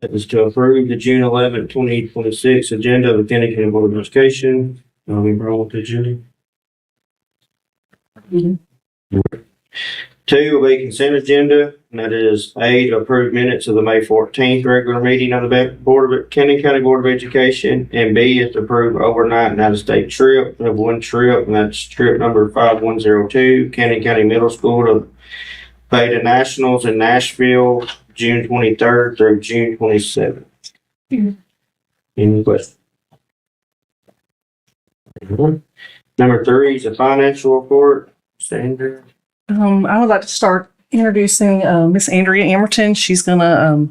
is to approve the June 2026 agenda of the County Board of Education. We roll with the agenda. Two will be consent agenda, and that is A, to approve minutes of the May 14th regular meeting of the County Board of Education, and B is to approve overnight and out-of-state trip of one trip, and that's trip number 5102, County Middle School to Beta Nationals in Nashville, June 23rd through June 27th. Any questions? Number 3 is a financial report. Sandra. I would like to start introducing Miss Andrea Emerton. She's going to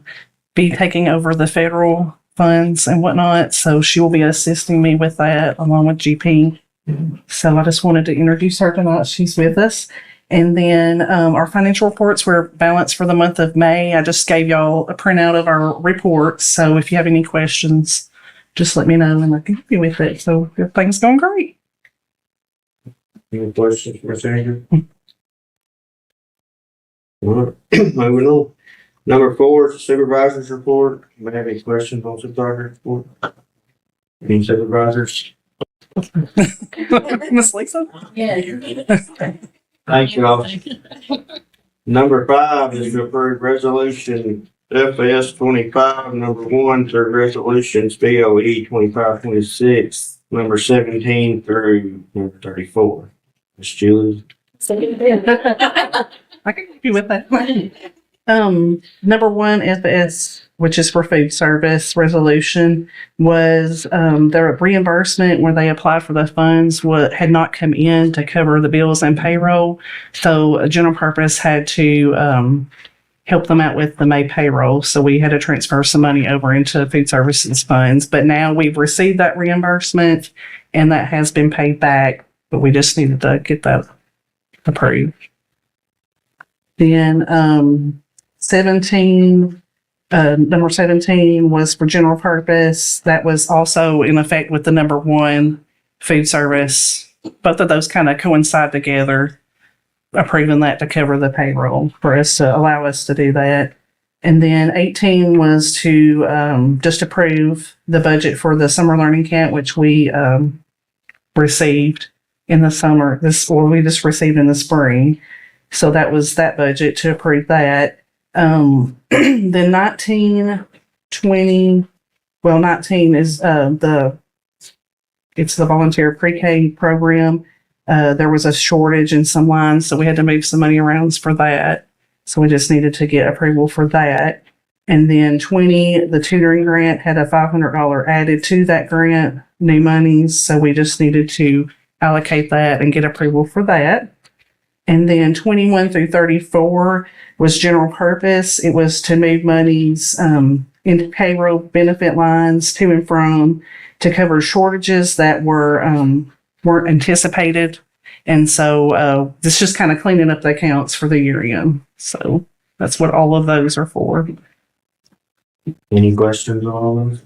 be taking over the federal funds and whatnot, so she will be assisting me with that along with GP. So I just wanted to introduce her tonight. She's with us. And then our financial reports were balanced for the month of May. I just gave y'all a printout of our reports, so if you have any questions, just let me know and I can help you with it. So everything's going great. Any questions for Sandra? All right, moving on. Number 4 is the supervisor's report. You may have any questions on supervisor's report? Any supervisors? Miss Lisa? Yeah. Thank you all. Number 5 is to approve resolution FS 25, number 1 through resolutions BOE 2526, number 17 through number 34. Ms. Julie. I can help you with that. Number 1 FS, which is for food service resolution, was their reimbursement where they applied for the funds had not come in to cover the bills and payroll. So general purpose had to help them out with the May payroll. So we had to transfer some money over into food services funds. But now we've received that reimbursement and that has been paid back, but we just needed to get that approved. Then number 17 was for general purpose. That was also in effect with the number 1 food service. Both of those kind of coincide together, approving that to cover the payroll for us to allow us to do that. And then 18 was to just approve the budget for the summer learning camp, which we received in the summer. We just received in the spring. So that was that budget to approve that. Then 19 is it's the volunteer pre-K program. There was a shortage in some lines, so we had to move some money around for that. So we just needed to get approval for that. And then 20, the tutoring grant had a $500 added to that grant, new monies. So we just needed to allocate that and get approval for that. And then 21 through 34 was general purpose. It was to move monies into payroll benefit lines to and from to cover shortages that weren't anticipated. And so this is just kind of cleaning up the accounts for the year end. So that's what all of those are for. Any questions on all those?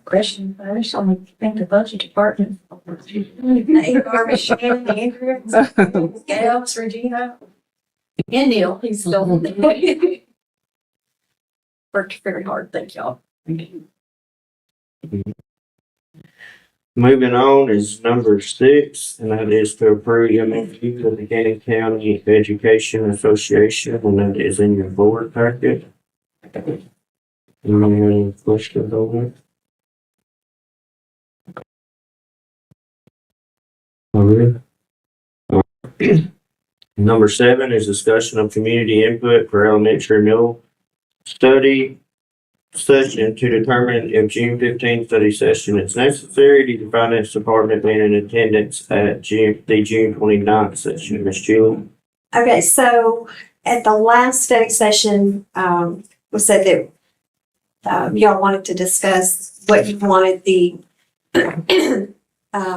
Question, I just only think the budget department. HR, Michelle, Andrew, Gals, Regina, and Neil, he's still worked very hard. Thank y'all. Moving on is number 6, and that is to approve MOU of the Gaines County Education Association, and that is in your board packet. Anybody have any questions on that? Number 7 is discussion of community input for elementary middle study session to determine if June 15th study session is necessary to the finance department being in attendance at the June 29th session. Ms. Julie? Okay, so at the last study session, we said that y'all wanted to discuss what you wanted the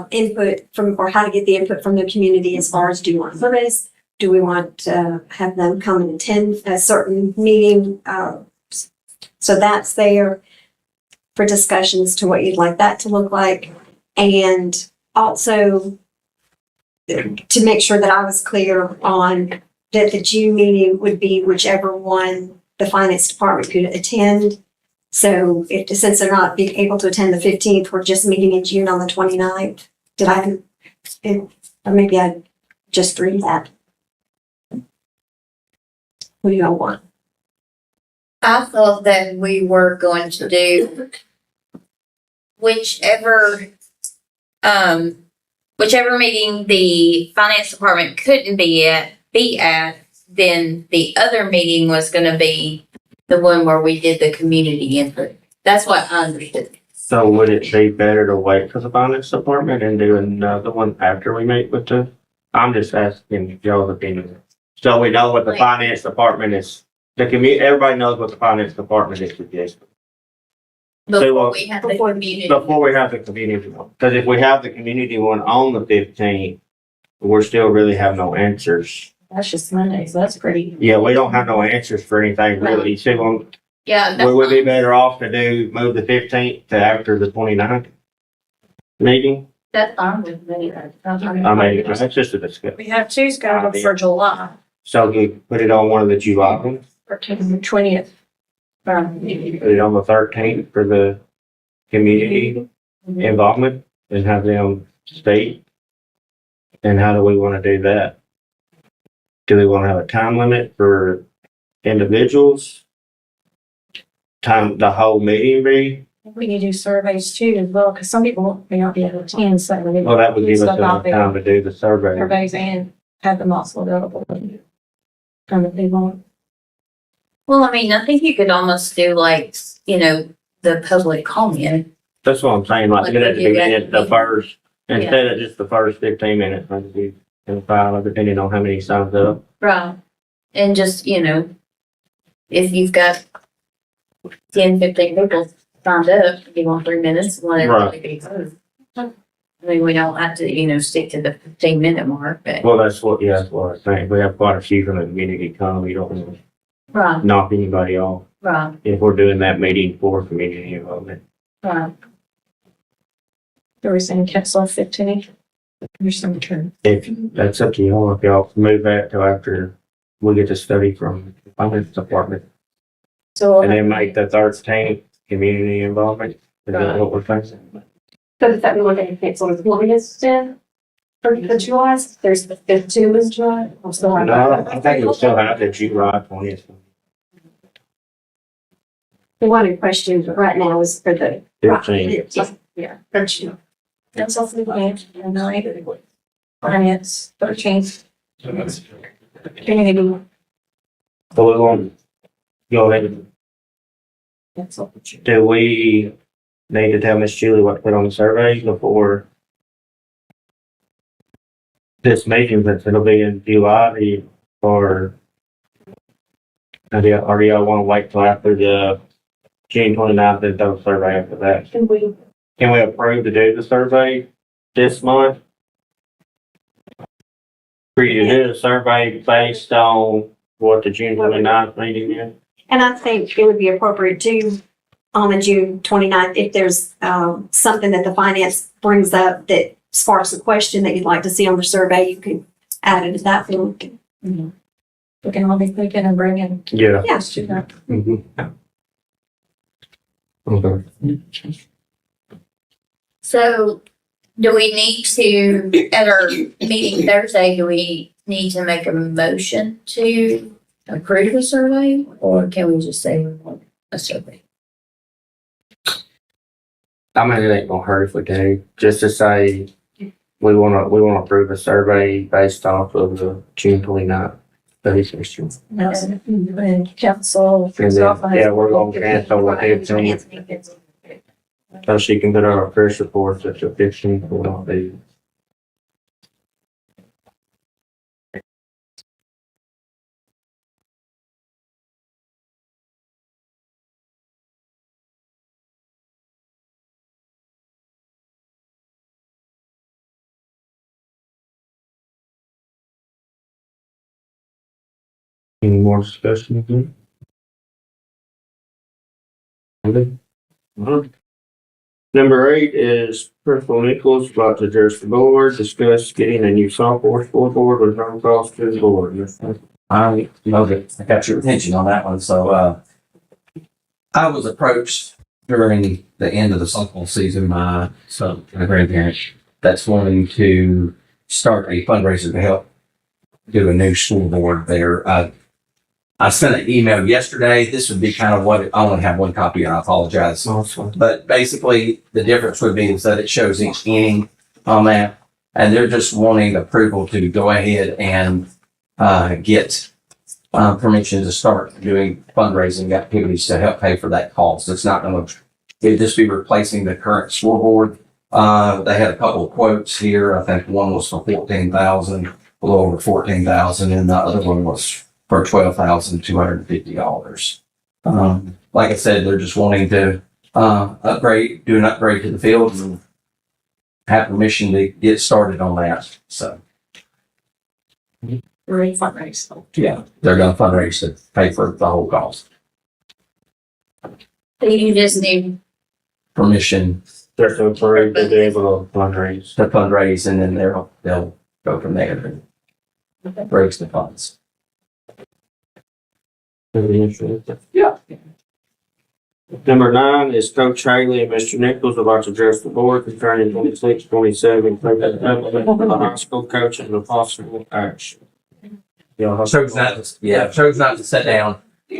input from, or how to get the input from the community as far as do you want surveys? Do we want to have them come and attend a certain meeting? So that's there for discussions to what you'd like that to look like. And also to make sure that I was clear on that the June meeting would be whichever one the finance department could attend. So since they're not being able to attend the 15th, we're just meeting in June on the 29th. Or maybe I just read that. What do you all want? I thought that we were going to do whichever meeting the finance department couldn't be at, then the other meeting was gonna be the one where we did the community input. That's what I understood. So would it be better to wait for the finance department and do another one after we meet with the, I'm just asking y'all's opinion. So we know what the finance department is, everybody knows what the finance department is suggesting. Before we had the community. Before we have the community one, because if we have the community one on the 15th, we're still really have no answers. That's just Monday, so that's pretty. Yeah, we don't have no answers for anything really. You see, Yeah. we would be better off to move the 15th to after the 29th meeting. That's fine with me. I mean, that's just a discussion. We have two scheduled for July, So you put it on one of the July ones, or the 20th. put it on the 13th for the community involvement and have them state. And how do we want to do that? Do we want to have a time limit for individuals? Time, the whole meeting be? We can do surveys too as well, because some people may not be able to attend, so we. Well, that would give us enough time to do the survey. Surveys and have them also available. From the people. Well, I mean, I think you could almost do like, the public comment. That's what I'm saying, like, Like do it at the we do beginning, at the the first, instead of just the first 15 minutes, maybe, and file, depending on how many signs up. Right. And just, if you've got 10, 15 people signed up, you want 3 minutes, whatever. Right. I mean, we don't have to, stick to the 15-minute mark, but. Well, that's what I think. We have quite a few from the community come. We don't want to Right, knock anybody off right, if we're doing that meeting for community involvement. right. So we're saying cancel 15? There's some turn. If that's up to y'all, if y'all move that till after we get the study from the finance department, So. and then make the 13th community involvement. Is that what we're thinking? So does that mean we're going to cancel the 20th then? For the July? There's the 5th too in July? I'm still on. No, I think we'll still have the July 20th. The one in question right now is for the. 15th. Yeah, for June. That's also the plan, and 9th. Finance, 13th. Community. So we won't go ahead and Cancel. do we need to tell Miss Julie what to put on the survey before this meeting, since it'll be in July, or do y'all want to wait till after the June 29th and do the survey after that? Can we? Can we approve to do the survey this month? For you to do the survey based on what the June 29th meeting is? And I think it would be appropriate too, on the June 29th, if there's something that the finance brings up that sparks a question that you'd like to see on the survey, you could add it at that point. We can all be thinking and bringing. Yeah. Yes. Mhm. Okay. So, do we need to, at our meeting Thursday, do we need to make a motion to approve the survey? Or can we just say we want a survey? I mean, it ain't gonna hurt if we do, just to say, we wanna approve a survey based off of the June 29th study session. And council. And then, yeah, we're gonna cancel the 15th, so she can put our first reports at the 15th, will not be. Any more discussion? Number 8 is Principal Nichols about to address the board, discuss getting a new software scoreboard with no cost to the board. I know that I got your attention on that one, so, I was approached during the end of the softball season by my grandparents that's wanting to start a fundraiser to help do a new school board there. I sent an email yesterday. This would be kind of what, I only have one copy and I apologize. But basically the difference would be is that it shows each inning on that. And they're just wanting approval to go ahead and get permission to start doing fundraising activities to help pay for that cost. It's not going to, it'd just be replacing the current scoreboard. They had a couple of quotes here. I think one was for 14,000, a little over 14,000, and the other one was for $12,250. Like I said, they're just wanting to do an upgrade to the field and have permission to get started on that. So. Great fundraise. Yeah, they're going to fundraise to pay for the whole cost. So you just need, Permission They're to approve to be able to fundraise. to fundraise, and then they'll go from there and raise the funds. Yeah. Number 9 is Coach Haley and Mr. Nichols would like to address the board concerning 26, 27, the high school coaches and possible action. Chose not to sit down. We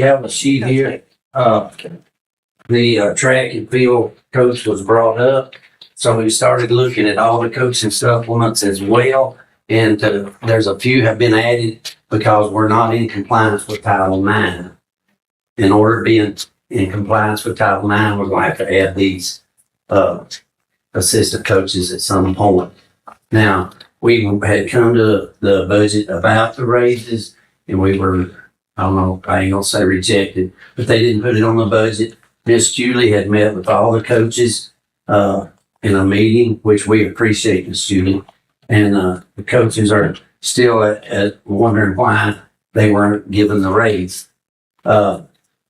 have a sheet here. The track and field coach was brought up. So we started looking at all the coaching supplements as well. And there's a few have been added because we're not in compliance with Title IX. In order to be in compliance with Title IX, we're going to have to add these assistant coaches at some point. Now, we had come to the budget about the raises, and we were, I don't know, I ain't gonna say rejected, but they didn't put it on the budget. Miss Julie had met with all the coaches in a meeting, which we appreciate, Miss Julie. And the coaches are still at wondering why they weren't given the raise.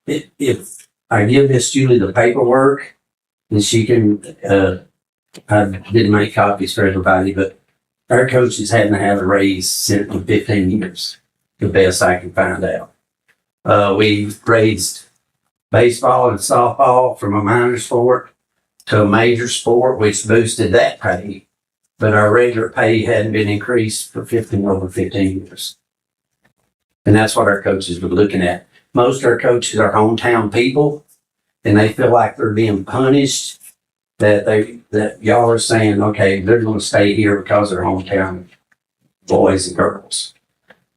If I give Miss Julie the paperwork, and she can, I didn't make copies for everybody, but our coaches hadn't had a raise in 15 years, the best I can find out. We raised baseball and softball from a minor sport to a major sport, which boosted that pay. But our regular pay hadn't been increased for over 15 years. And that's what our coaches were looking at. Most of our coaches are hometown people, and they feel like they're being punished, that y'all are saying, okay, they're going to stay here because they're hometown boys and girls.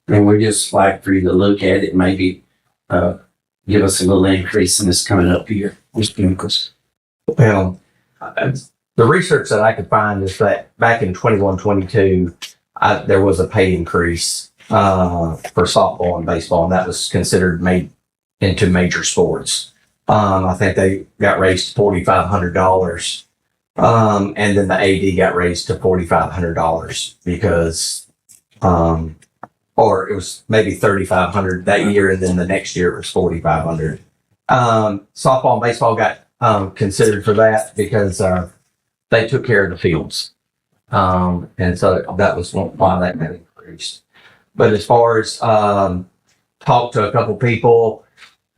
And we just like for you to look at it, maybe give us a little increase in this coming up here. Well, the research that I could find is that back in 21, 22, there was a pay increase for softball and baseball, and that was considered made into major sports. I think they got raised to $4,500. And then the AD got raised to $4,500 because, or it was maybe $3,500 that year. And then the next year it was $4,500. Softball and baseball got, considered for that because, they took care of the fields. And so that was why that got increased. But as far as, talked to a couple people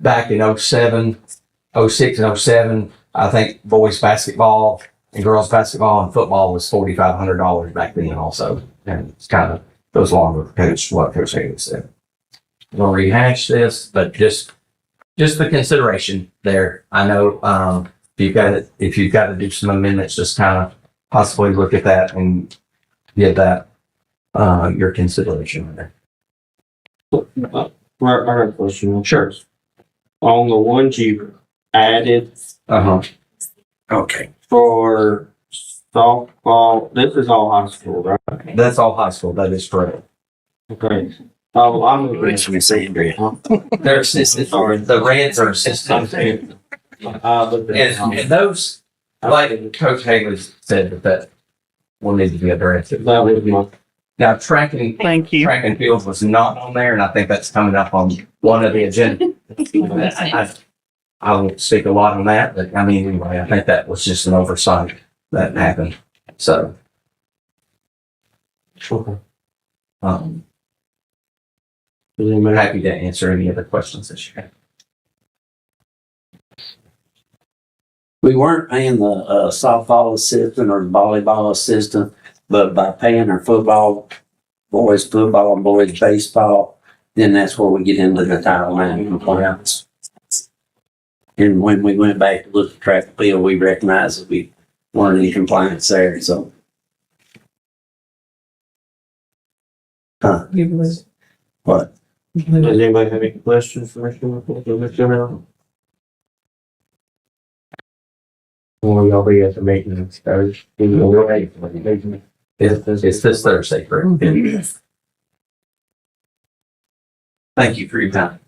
back in 06 and 07, I think boys basketball and girls basketball and football was $4,500 back then also. And it's kind of goes along with what Coach Haley said. I'm gonna rehash this, but just the consideration there. I know, if you've got to do some amendments, just kind of possibly look at that and give that, your consideration there. I got a question. Sure. On the ones you added Okay. for softball, this is all high school, right? That's all high school. That is correct. Okay. Oh, I'm looking at They're assistant, the reds are assistant. And those, like Coach Haley said, that will need to be addressed. that was my, Now, track and field was not on there, and I think that's coming up on one of the agenda. I won't speak a lot on that, but I mean, anyway, I think that was just an oversight that happened. So, I'm happy to answer any other questions that you have. We weren't paying the softball assistant or the volleyball assistant, but by paying our football and boys baseball, then that's where we get into the Title IX compliance. And when we went back to look at track and field, we recognized that we weren't in compliance there, so. What? Does anybody have any questions for Mr. Miller? Or y'all be at the meeting Thursday? It's this Thursday, correct? Thank you for your time.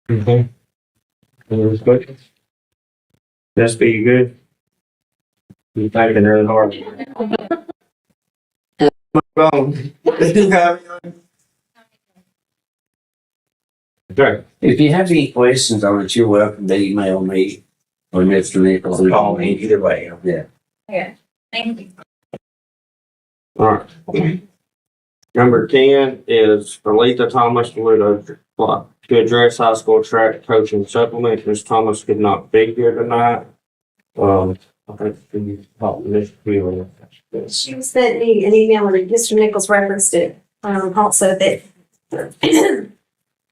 Okay. Any other questions? That's be good. You thinking really hard. My phone. Okay. If you have any questions on it, you're welcome to email me or Mr. Nichols. Call me either way. Yeah. Okay, thank you. All right. Number 10 is for Letha Thomas to address high school track coaching supplement. Ms. Thomas could not be here tonight. I think she talked to Mr. Wheeler. She sent me an email and Mr. Nichols referenced it, also that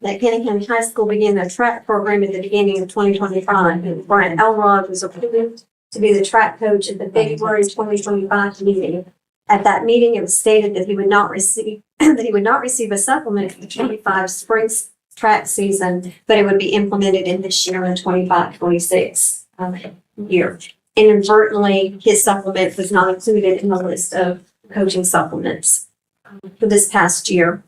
that Kenny County High School began a track program at the beginning of 2025. And Brian Elrod was approved to be the track coach at the February 2025 meeting. At that meeting, it was stated that he would not receive a supplement for the 25 spring track season, but it would be implemented in this year in 25-26 year. Inadvertently, his supplement was not included in the list of coaching supplements for this past year.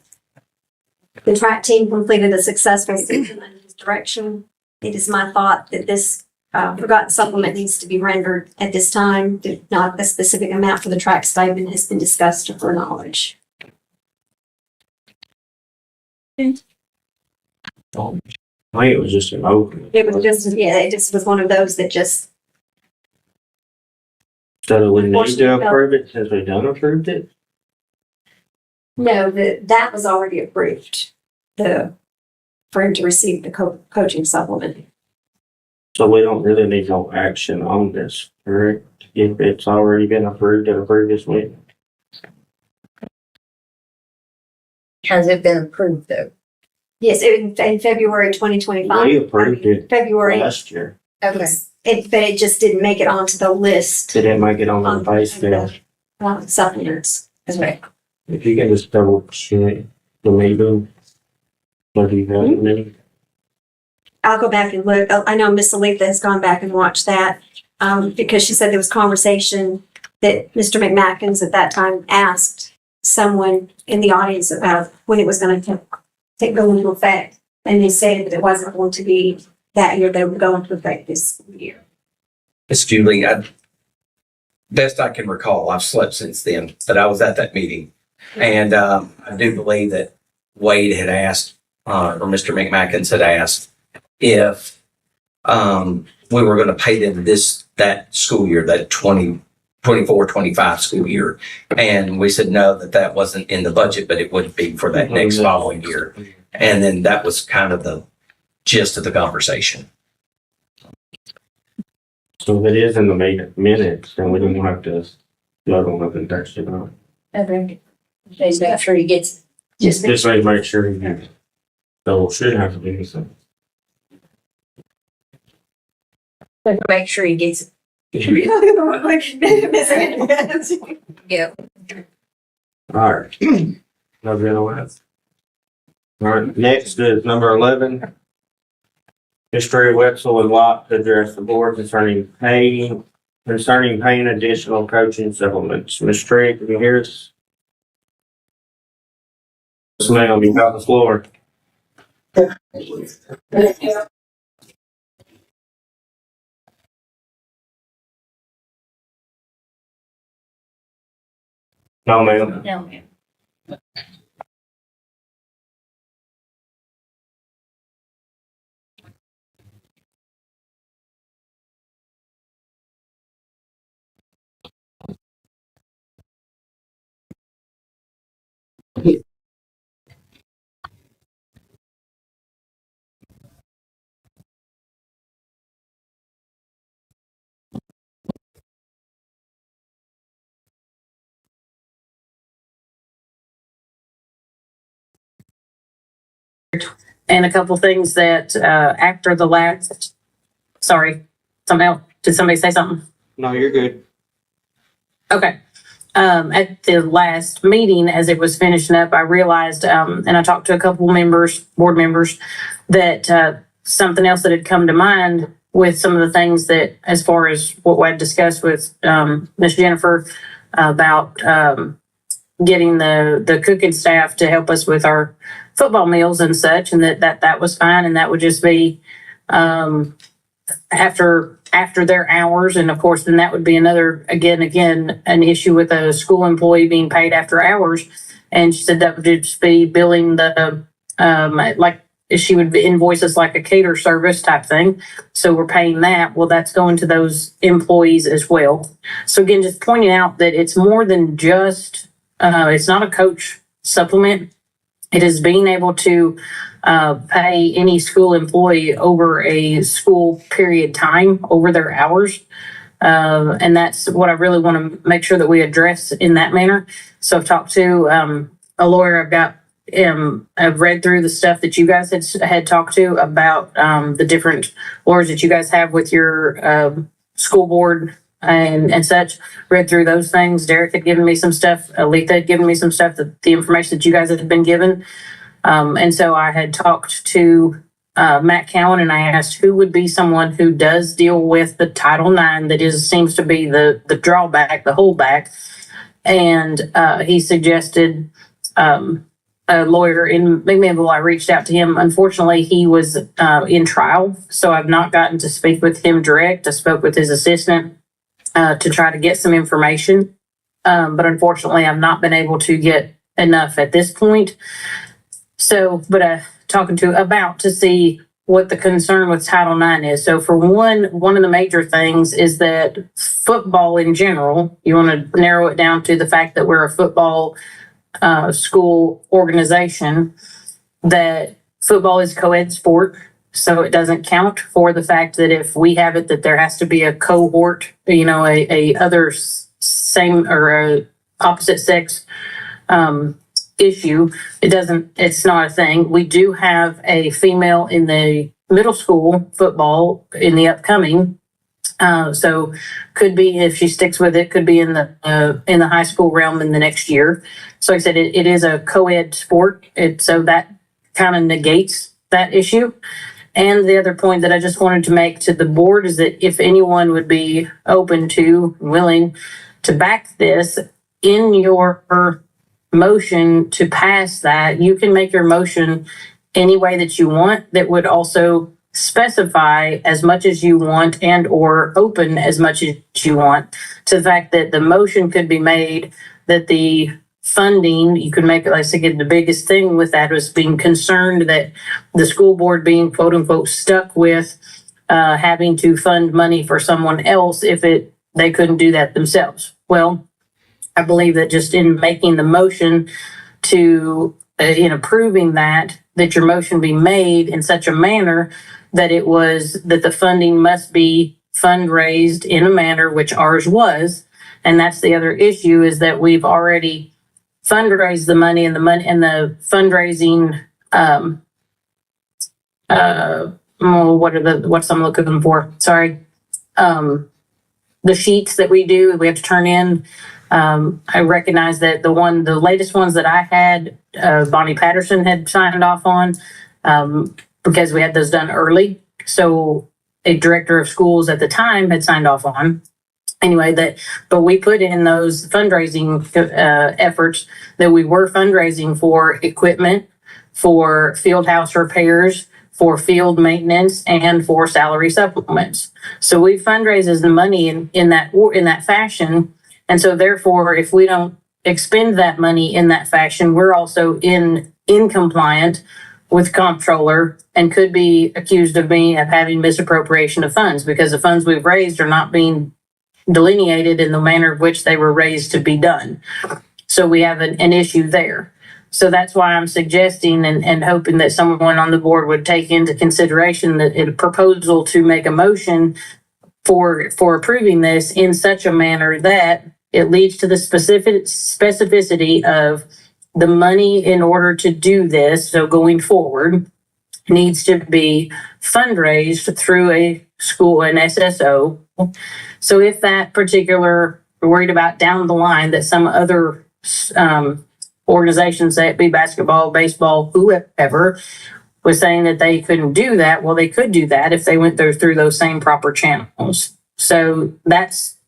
The track team completed a successful season under his direction. It is my thought that this forgotten supplement needs to be rendered at this time. Not a specific amount for the track stipend has been discussed for knowledge. I think it was just an open. It was just, yeah, it just was one of those that just, So we need to approve it since we done approved it? no, that was already approved. For him to receive the coaching supplement. So we don't really need no action on this, correct? If it's already been approved at a previous meeting. Has it been approved though? Yes, in February 2025. We approved it February. last year. Okay. But it just didn't make it onto the list. Didn't make it on the base bill. Supplements. Okay. If you can just double check the meeting. What do you have in it? I'll go back and look. I know Miss Aletha has gone back and watched that, because she said there was conversation that Mr. McMackins at that time asked someone in the audience about when it was going to go into effect. And they said that it wasn't going to be that year, that it would go into effect this year. Miss Julie, best I can recall, I've slept since then, but I was at that meeting. And I do believe that Wade had asked, or Mr. McMackins had asked, if we were going to pay them that school year, that 24-25 school year. And we said no, that wasn't in the budget, but it would be for that next following year. And then that was kind of the gist of the conversation. So if it is in the minutes, then we don't have to vote on it and touch it on. Okay. Just make sure he gets, Just make sure you have it. So it should have to be something. make sure he gets, yeah. All right. No good on that. All right, next is number 11. History of Wetzel and Lott to address the board concerning paying additional coaching supplements. Ms. Trigg, can you hear us? Yes, ma'am, you got the floor. No, ma'am. No, ma'am. And a couple things that, after the last, sorry, something else. Did somebody say something? No, you're good. Okay. At the last meeting, as it was finishing up, I realized, and I talked to a couple members, board members, that something else that had come to mind with some of the things that, as far as what we had discussed with Miss Jennifer about getting the cooking staff to help us with our football meals and such, and that was fine, and that would just be after their hours. And of course, then that would be another, again, an issue with a school employee being paid after hours. And she said that would just be billing the, like, she would invoice us like a cater service type thing. So we're paying that. Well, that's going to those employees as well. So again, just pointing out that it's more than just, it's not a coach supplement. It is being able to pay any school employee over a school period time, over their hours. And that's what I really want to make sure that we address in that manner. So I've talked to a lawyer. I've read through the stuff that you guys had talked to about the different lawyers that you guys have with your school board and such. Read through those things. Derek had given me some stuff. Letha had given me some stuff, the information that you guys had been given. And so I had talked to Matt Cowan, and I asked who would be someone who does deal with the Title IX that seems to be the drawback, the holdback. And he suggested a lawyer in McMinnville. I reached out to him. Unfortunately, he was in trial, so I've not gotten to speak with him direct. I spoke with his assistant to try to get some information. But unfortunately, I've not been able to get enough at this point. So, but talking to see what the concern with Title IX is. So for one of the major things is that football in general, you want to narrow it down to the fact that we're a football school organization, that football is co-ed sport. So it doesn't count for the fact that if we have it, that there has to be a cohort, a other same or a opposite sex issue. It's not a thing. We do have a female in the middle school football in the upcoming. So could be, if she sticks with it, could be in the high school realm in the next year. So like I said, it is a co-ed sport. So that kind of negates that issue. And the other point that I just wanted to make to the board is that if anyone would be open to, willing to back this in your motion to pass that, you can make your motion any way that you want that would also specify as much as you want and or open as much as you want, to the fact that the motion could be made that the funding, you could make it, like I said, the biggest thing with that was being concerned that the school board being quote unquote stuck with having to fund money for someone else if they couldn't do that themselves. Well, I believe that just in making the motion to, in approving that your motion be made in such a manner that that the funding must be fundraised in a manner which ours was. And that's the other issue, is that we've already fundraised the money and the fundraising, what's I'm looking for? Sorry. The sheets that we have to turn in. I recognize that the latest ones that I had, Bonnie Patterson had signed off on, because we had those done early. So a director of schools at the time had signed off on. Anyway, but we put in those fundraising efforts that we were fundraising for equipment, for field house repairs, for field maintenance, and for salary supplements. So we fundraised the money in that fashion. And so therefore, if we don't expend that money in that fashion, we're also in compliant with comptroller and could be accused of having misappropriation of funds, because the funds we've raised are not being delineated in the manner of which they were raised to be done. So we have an issue there. So that's why I'm suggesting and hoping that someone on the board would take into consideration that a proposal to make a motion for approving this in such a manner that it leads to the specificity of the money in order to do this, so going forward, needs to be fundraised through a school, an SSO. So if that particular, we're worried about down the line that some other organizations, say it be basketball, baseball, whoever, was saying that they couldn't do that, well, they could do that if they went through those same proper channels. So that's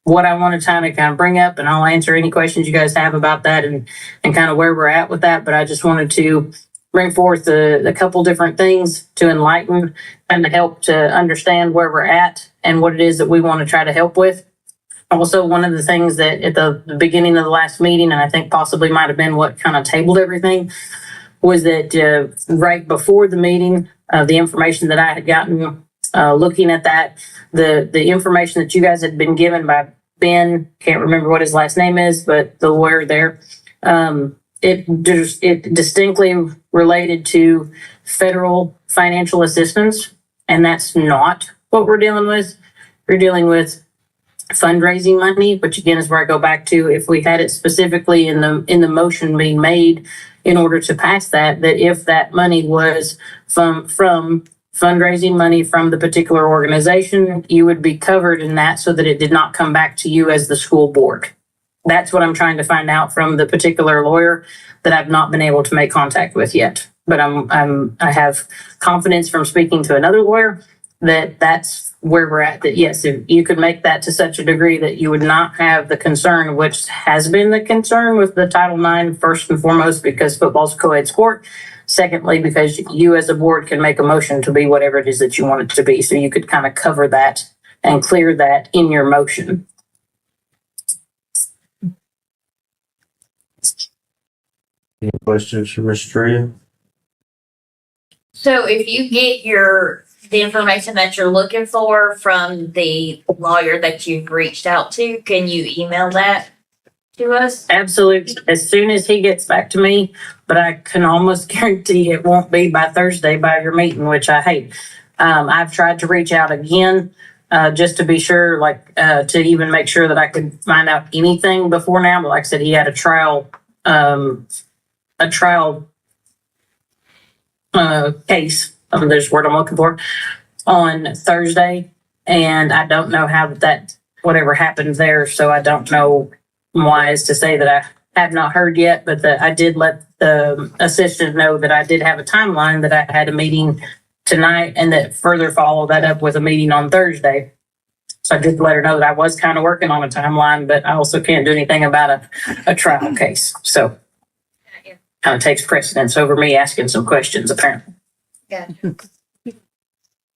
what I wanted to kind of bring up, and I'll answer any questions you guys have about that and kind of where we're at with that. But I just wanted to bring forth a couple different things to enlighten and to help to understand where we're at and what it is that we want to try to help with. Also, one of the things that at the beginning of the last meeting, and I think possibly might have been what kind of tabled everything, was that right before the meeting, the information that I had gotten, looking at that, the information that you guys had been given by Ben, can't remember what his last name is, but the lawyer there, it distinctly related to federal financial assistance, and that's not what we're dealing with. We're dealing with fundraising money, which again is where I go back to, if we had it specifically in the motion being made in order to pass that if that money was from fundraising money from the particular organization, you would be covered in that so that it did not come back to you as the school board. That's what I'm trying to find out from the particular lawyer that I've not been able to make contact with yet. But I have confidence from speaking to another lawyer that that's where we're at, that yes, if you could make that to such a degree that you would not have the concern, which has been the concern with the Title IX, first and foremost, because football's a co-ed sport. Secondly, because you as a board can make a motion to be whatever it is that you want it to be. So you could kind of cover that and clear that in your motion. Any questions for Ms. Tria? So if you get the information that you're looking for from the lawyer that you've reached out to, can you email that to us? Absolutely. As soon as he gets back to me, but I can almost guarantee it won't be by Thursday by your meeting, which I hate. I've tried to reach out again, just to be sure, to even make sure that I could find out anything before now. But like I said, he had a trial case. There's the word I'm looking for, on Thursday, and I don't know how that whatever happened there. So I don't know why is to say that I have not heard yet, but I did let the assistant know that I did have a timeline, that I had a meeting tonight, and that further follow that up with a meeting on Thursday. So I did let her know that I was kind of working on a timeline, but I also can't do anything about a trial case. So kind of takes precedence over me asking some questions, apparently. Gotcha.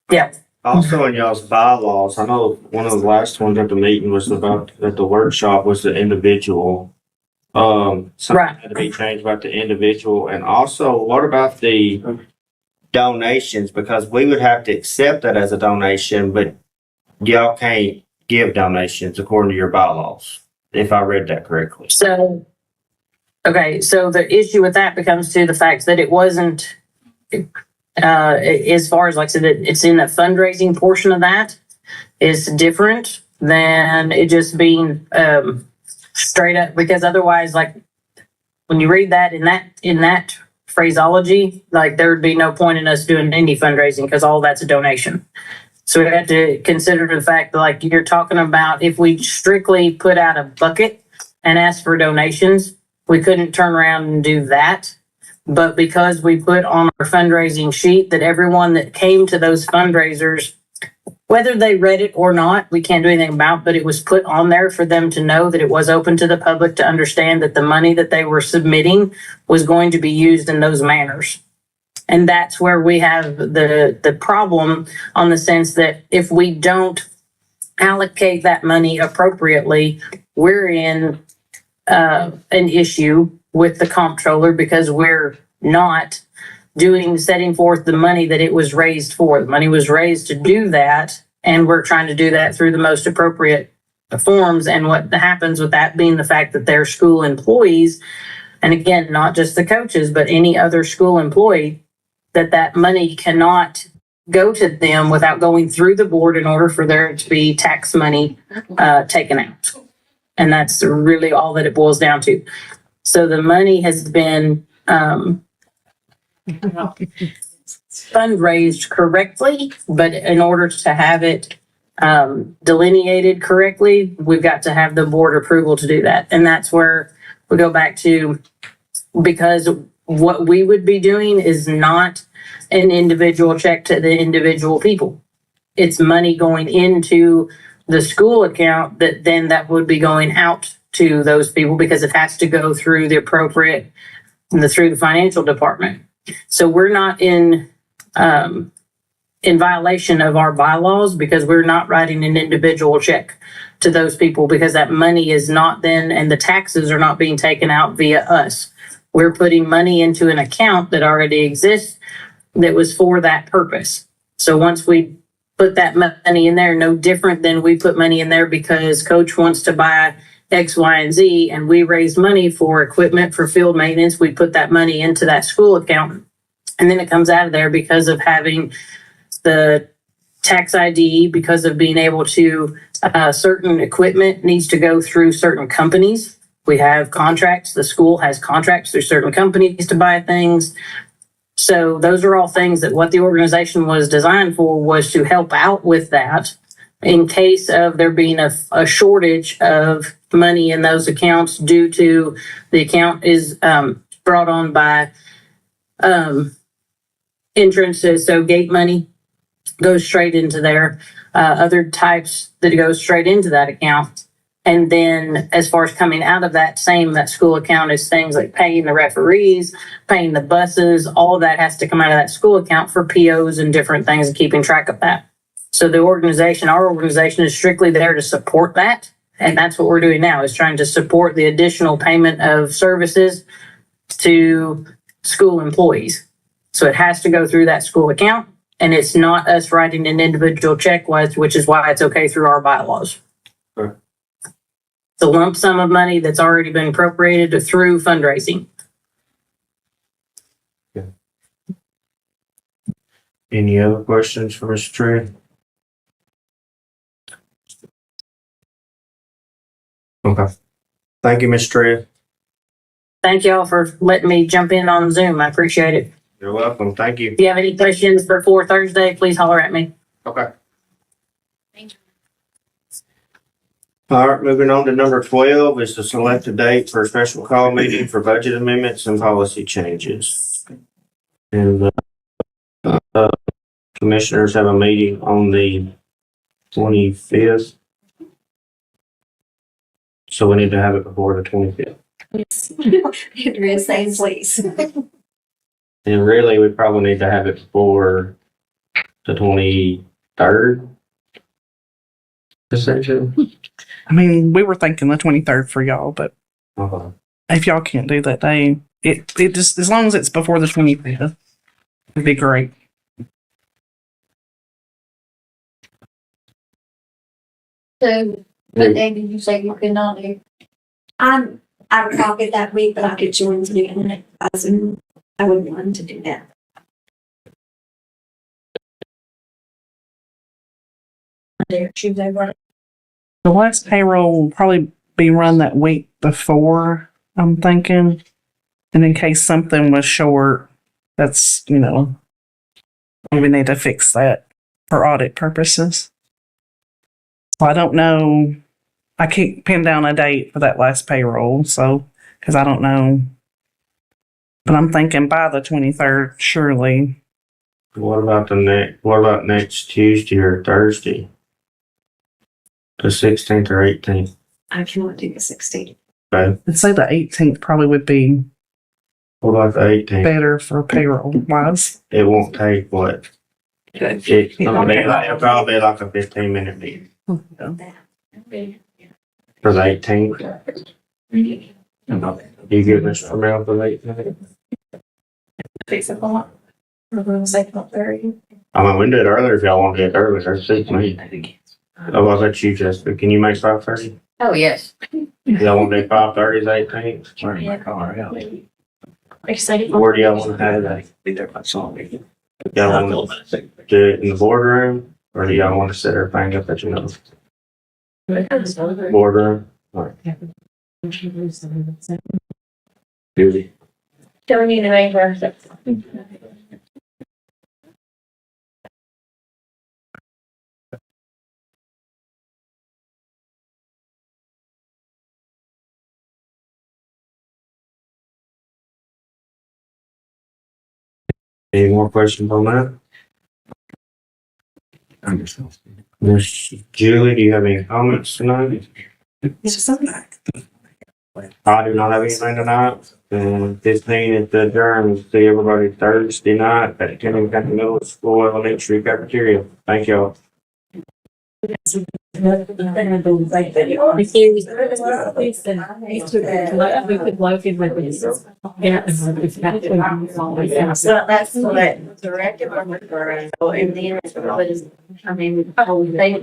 Yeah. Also in y'all's bylaws, I know one of the last ones at the meeting was about, at the workshop, was the individual. Something Right. had to be changed about the individual, and also what about the donations? Because we would have to accept that as a donation, but y'all can't give donations according to your bylaws, if I read that correctly. So, okay, so the issue with that becomes to the fact that it wasn't, as far as, like I said, it's in the fundraising portion of that is different than it just being straight up, because otherwise, like when you read that in that phraseology, like there would be no point in us doing any fundraising because all that's a donation. So we have to consider the fact that, like you're talking about, if we strictly put out a bucket and ask for donations, we couldn't turn around and do that. But because we put on our fundraising sheet that everyone that came to those fundraisers, whether they read it or not, we can't do anything about, but it was put on there for them to know that it was open to the public to understand that the money that they were submitting was going to be used in those manners. And that's where we have the problem, on the sense that if we don't allocate that money appropriately, we're in an issue with the comptroller, because we're not setting forth the money that it was raised for. The money was raised to do that, and we're trying to do that through the most appropriate forms. And what happens with that being the fact that they're school employees, and again, not just the coaches, but any other school employee, that money cannot go to them without going through the board in order for there to be tax money taken out. And that's really all that it boils down to. So the money has been, fundraised correctly, but in order to have it delineated correctly, we've got to have the board approval to do that. And that's where we go back to, because what we would be doing is not an individual check to the individual people. It's money going into the school account that would be going out to those people because it has to go through the appropriate, through the financial department. So we're not in violation of our bylaws because we're not writing an individual check to those people because that money is not then, and the taxes are not being taken out via us. We're putting money into an account that already exists that was for that purpose. So once we put that money in there, no different than we put money in there because coach wants to buy X, Y, and Z, and we raise money for equipment for field maintenance, we put that money into that school account. And then it comes out of there because of having the tax ID, because of being able to, certain equipment needs to go through certain companies. We have contracts, the school has contracts through certain companies to buy things. So those are all things that what the organization was designed for was to help out with that in case of there being a shortage of money in those accounts due to the account is brought on by entrances. So gate money goes straight into there. Other types that goes straight into that account. And then as far as coming out of that school account is things like paying the referees, paying the buses, all of that has to come out of that school account for POs and different things and keeping track of that. So our organization is strictly there to support that. And that's what we're doing now is trying to support the additional payment of services to school employees. So it has to go through that school account and it's not us writing an individual check, which is why it's okay through our bylaws. Sure. The lump sum of money that's already been appropriated through fundraising. Any other questions for Mr. Tree? Okay. Thank you, Mr. Tree. Thank y'all for letting me jump in on Zoom. I appreciate it. You're welcome. Thank you. If you have any questions before Thursday, please holler at me. Okay. All right, moving on to number 12 is to select a date for a special call meeting for budget amendments and policy changes. And commissioners have a meeting on the 25th. So we need to have it before the 25th. Andrea saying please. And really, we probably need to have it before the 23rd. Essentially. I mean, we were thinking the 23rd for y'all, but Okay. if y'all can't do that day, it just, as long as it's before the 25th, it'd be great. So, what day did you say you could not do? I'm out of pocket that week, but I'll get you into the internet. I wouldn't want to do that. Tuesday, right? The last payroll will probably be run that week before, I'm thinking. And in case something was short, that's, we need to fix that for audit purposes. So I don't know. I can't pin down a date for that last payroll, because I don't know. But I'm thinking by the 23rd, surely. What about next Tuesday or Thursday? The 16th or 18th? I cannot do the 16th. Okay. I'd say the 18th probably would be What about the 18th? better for payroll wise. It won't take what? It'll probably be like a 15-minute meeting for the 18th. You give Mr. Mel for the 18th? We're going to say 12:30. I mean, we can do it earlier if y'all want to do it earlier. That's suits me. Oh, I'll let you, Jessica. Can you make 5:30? Oh, yes. Y'all want to do 5:30 the 18th? Are you Where do y'all want to have that? Y'all want to do it in the boardroom, or do y'all want to set everything up at your boardroom? All right. Julie. Do we need to make her? Any more questions on that? Miss Julie, do you have any comments tonight? I do not have anything tonight. And 15 at the adjourn. See everybody Thursday night at Kenny County Middle School Elementary Cafeteria. Thank y'all. We could love you with this. Yeah. So that's what directive on the girl, and then it's what is, I mean, oh, they.